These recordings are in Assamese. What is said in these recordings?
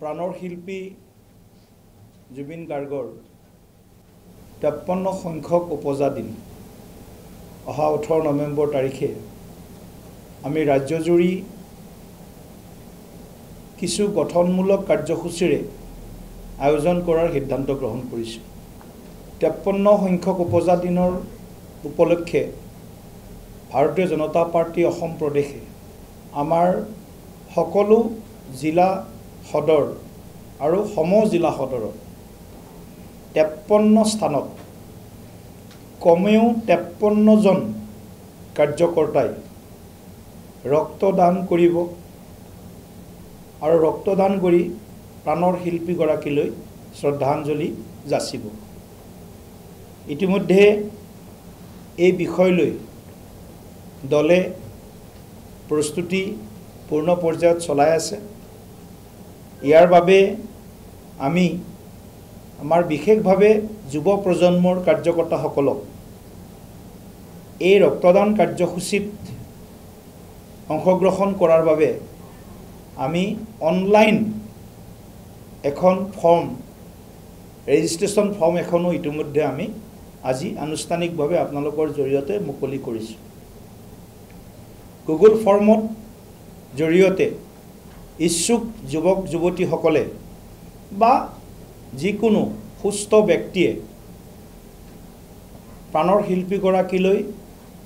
প্ৰাণৰ শিল্পী জুবিন গাৰ্গৰ 53 সংখ্যক উপজা দিন অহা 18 নৱেম্বৰ তাৰিখে আমি ৰাজ্যজুৰি কিছু গঠনমূলক কাৰ্যসূচীৰে আয়োজন কৰাৰ সিদ্ধান্ত গ্ৰহণ কৰিছোঁ। 53 সংখ্যক উপজা দিনৰ উপলক্ষে ভাৰতীয় জনতা পাৰ্টি অসম প্ৰদেশে আমাৰ সকলো জিলা সদৰ আৰু সম জিলা সদৰত 53 স্থানত কমেও 53 জন কাৰ্যকৰ্তাই ৰক্তদান কৰিব আৰু ৰক্তদান কৰি প্ৰাণৰ শিল্পীগৰাকীলৈ শ্ৰদ্ধাঞ্জলি যাচিব। ইতিমধ্যে এই বিষয়লৈ দলে প্ৰস্তুতি পূৰ্ণ পৰ্যায়ত চলাই আছে। ইয়াৰ বাবে আমি আমাৰ বিশেষভাৱে যুৱ প্ৰজন্মৰ কাৰ্যকৰ্তাসকলক এই ৰক্তদান কাৰ্যসূচীত অংশগ্ৰহণ কৰাৰ বাবে আমি অনলাইন এখন ফৰ্ম ৰেজিষ্ট্ৰেশ্যন ফৰ্ম এখনো ইতিমধ্যে আমি আজি আনুষ্ঠানিকভাৱে আপোনালোকৰ জৰিয়তে মুকলি কৰিছোঁ। গুগল ফৰ্মত জৰিয়তে ইচ্ছুক যুৱক যুৱতীসকলে বা যিকোনো সুস্থ ব্যক্তিয়ে প্ৰাণৰ শিল্পীগৰাকীলৈ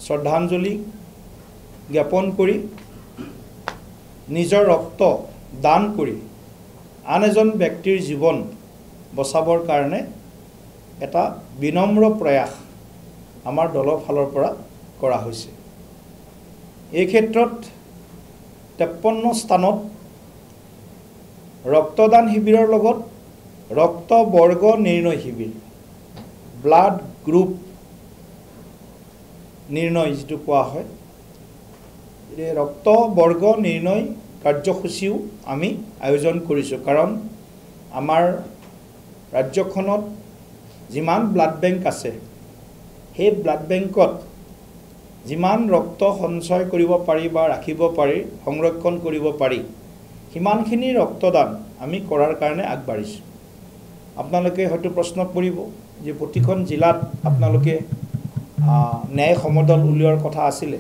শ্ৰদ্ধাঞ্জলি জ্ঞাপন কৰি নিজৰ ৰক্ত দান কৰি আন এজন ব্যক্তিৰ জীৱন বচাবৰ কাৰণে এটা বিনম্ৰ প্ৰয়াস আমাৰ দলৰ ফালৰ পৰা কৰা হৈছে। এই ক্ষেত্ৰত 53 স্থানত ৰক্তদান শিবিৰৰ লগত ৰক্ত বৰ্গ নিৰ্ণয় শিবিৰ ব্লাড গ্ৰুপ নিৰ্ণয় যিটো কোৱা হয় এই ৰক্ত বৰ্গ নিৰ্ণয় কাৰ্যসূচীও আমি আয়োজন কৰিছোঁ। কাৰণ আমাৰ ৰাজ্যখনত যিমান ব্লাড বেংক আছে সেই ব্লাড বেংকত যিমান ৰক্ত সঞ্চয় কৰিব পাৰি বা ৰাখিব পাৰি সংৰক্ষণ কৰিব পাৰি সিমানখিনি ৰক্তদান আমি কৰাৰ কাৰণে আগবাঢ়িছোঁ। আপোনালোকে হয়তো প্ৰশ্ন কৰিব যে প্ৰতিখন জিলাত আপোনালোকে ন্যায় সমদল উলিওৱাৰ কথা আছিলে।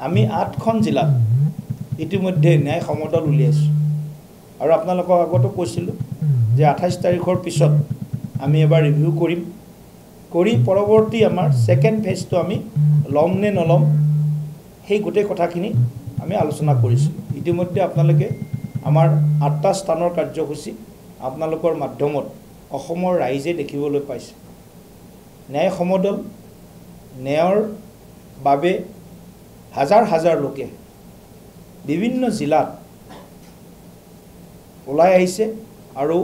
আমি 8খন জিলাত ইতিমধ্যে ন্যায় সমদল উলিয়াইছোঁ আৰু আপোনালোকক আগতো কৈছিলোঁ যে 28 তাৰিখৰ পিছত আমি এবাৰ ৰিভিউ কৰিম, কৰি পৰৱৰ্তী আমাৰ ছেকেণ্ড ফেজটো আমি ল'ম নে নল'ম সেই গোটেই কথাখিনি আমি আলোচনা কৰিছোঁ। ইতিমধ্যে আপোনালোকে আমাৰ 8টা স্থানৰ কাৰ্যসূচী আপোনালোকৰ মাধ্যমত অসমৰ ৰাইজে দেখিবলৈ পাইছে। ন্যায় সমদল ন্যায়ৰ বাবে হাজাৰ হাজাৰ লোকে বিভিন্ন জিলাত ওলাই আহিছে আৰু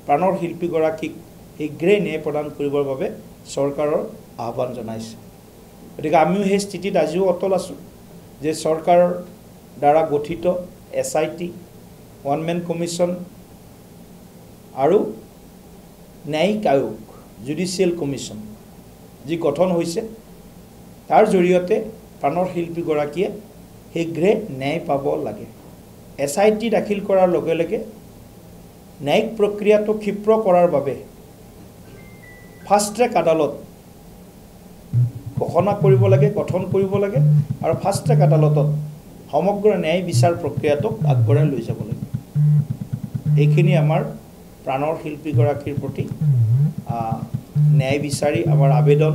প্ৰাণৰ শিল্পীগৰাকীক শীঘ্ৰে ন্যায় প্ৰদান কৰিবৰ বাবে চৰকাৰৰ আহ্বান জনাইছে। গতিকে আমিও সেই স্থিতিত আজিও অটল আছোঁ যে চৰকাৰৰ দ্বাৰা গঠিত SIT, ওৱান মেন কমিশ্যন আৰু ন্যায়িক আয়োগ জুডিচিয়েল কমিশ্যন যি গঠন হৈছে তাৰ জৰিয়তে প্ৰাণৰ শিল্পীগৰাকীয়ে শীঘ্ৰে ন্যায় পাব লাগে। SIT দাখিল কৰাৰ লগে লগে ন্যায়িক প্ৰক্ৰিয়াটো ক্ষীপ্ৰ কৰাৰ বাবে ফাষ্ট ট্ৰেক আদালত ঘোষণা কৰিব লাগে, গঠন কৰিব লাগে আৰু ফাষ্ট ট্ৰেক আদালতত সমগ্ৰ ন্যায় বিচাৰ প্ৰক্ৰিয়াটোক আগবঢ়াই লৈ যাব লাগে। এইখিনি আমাৰ প্ৰাণৰ শিল্পীগৰাকীৰ প্ৰতি ন্যায় বিচাৰি আমাৰ আবেদন